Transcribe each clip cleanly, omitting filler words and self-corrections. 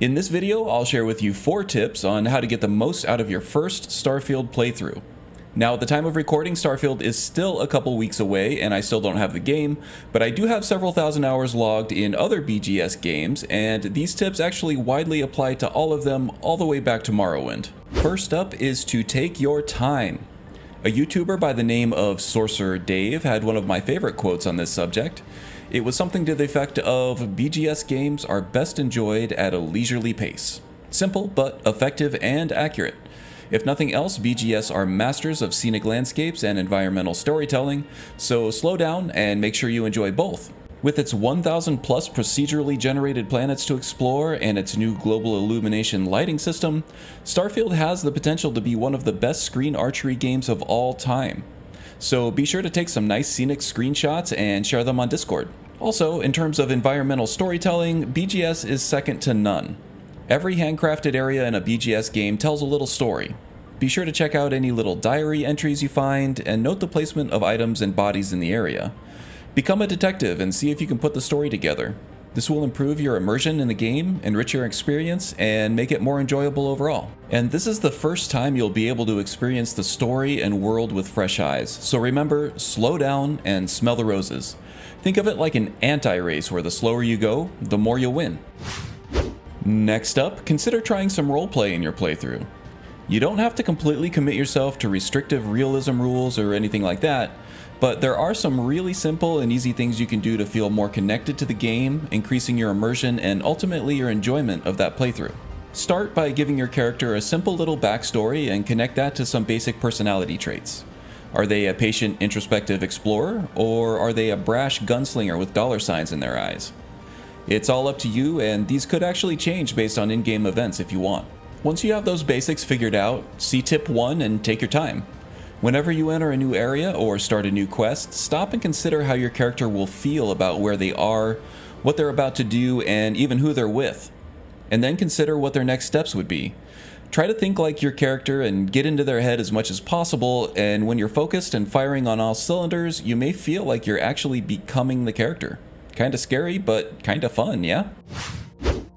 In this video, I'll share with you 4 tips on how to get the most out of your first Starfield playthrough. Now, at the time of recording, Starfield is still a couple weeks away and I still don't have the game, but I do have several thousand hours logged in other BGS games, and these tips actually widely apply to all of them all the way back to Morrowind. First up is to take your time. A YouTuber by the name of Sorcerer Dave had one of my favorite quotes on this subject. It was something to the effect of, BGS games are best enjoyed at a leisurely pace. Simple, but effective and accurate. If nothing else, BGS are masters of scenic landscapes and environmental storytelling, so slow down and make sure you enjoy both. With its 1,000 plus procedurally generated planets to explore and its new global illumination lighting system, Starfield has the potential to be one of the best screen archery games of all time. So be sure to take some nice scenic screenshots and share them on Discord. Also, in terms of environmental storytelling, BGS is second to none. Every handcrafted area in a BGS game tells a little story. Be sure to check out any little diary entries you find and note the placement of items and bodies in the area. Become a detective and see if you can put the story together. This will improve your immersion in the game, enrich your experience, and make it more enjoyable overall. And this is the first time you'll be able to experience the story and world with fresh eyes. So remember, slow down and smell the roses. Think of it like an anti-race where the slower you go, the more you'll win. Next up, consider trying some roleplay in your playthrough. You don't have to completely commit yourself to restrictive realism rules or anything like that, but there are some really simple and easy things you can do to feel more connected to the game, increasing your immersion and ultimately your enjoyment of that playthrough. Start by giving your character a simple little backstory and connect that to some basic personality traits. Are they a patient, introspective explorer, or are they a brash gunslinger with dollar signs in their eyes? It's all up to you, and these could actually change based on in-game events if you want. Once you have those basics figured out, see tip 1 and take your time. Whenever you enter a new area or start a new quest, stop and consider how your character will feel about where they are, what they're about to do, and even who they're with. And then consider what their next steps would be. Try to think like your character and get into their head as much as possible, and when you're focused and firing on all cylinders, you may feel like you're actually becoming the character. Kinda scary, but kinda fun, yeah?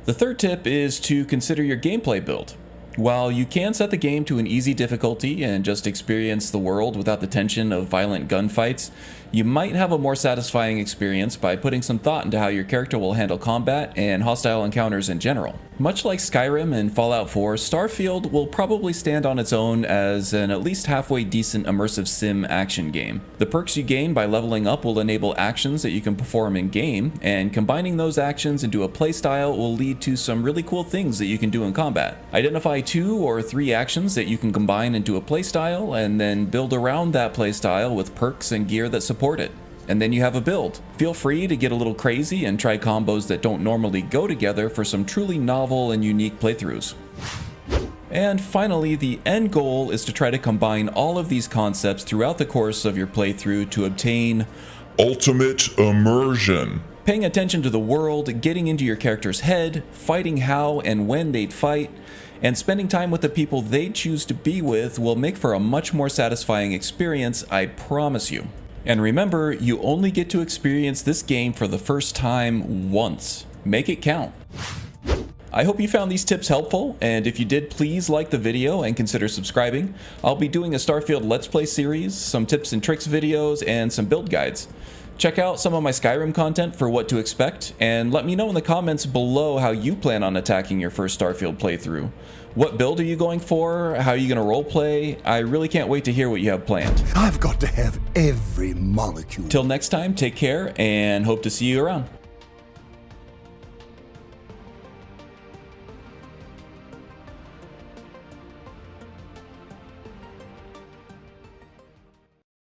The third tip is to consider your gameplay build. While you can set the game to an easy difficulty and just experience the world without the tension of violent gunfights, you might have a more satisfying experience by putting some thought into how your character will handle combat and hostile encounters in general. Much like Skyrim and Fallout 4, Starfield will probably stand on its own as an at least halfway decent immersive sim action game. The perks you gain by leveling up will enable actions that you can perform in-game, and combining those actions into a playstyle will lead to some really cool things that you can do in combat. Identify 2 or 3 actions that you can combine into a playstyle, and then build around that playstyle with perks and gear that support it. And then you have a build. Feel free to get a little crazy and try combos that don't normally go together for some truly novel and unique playthroughs. And finally, the end goal is to try to combine all of these concepts throughout the course of your playthrough to obtain ultimate immersion. Paying attention to the world, getting into your character's head, fighting how and when they'd fight, and spending time with the people they choose to be with will make for a much more satisfying experience, I promise you. And remember, you only get to experience this game for the first time once. Make it count. I hope you found these tips helpful, and if you did, please like the video and consider subscribing. I'll be doing a Starfield Let's Play series, some tips and tricks videos, and some build guides. Check out some of my Skyrim content for what to expect, and let me know in the comments below how you plan on attacking your first Starfield playthrough. What build are you going for? How are you going to roleplay? I really can't wait to hear what you have planned. I've got to have every molecule. Till next time, take care and hope to see you around.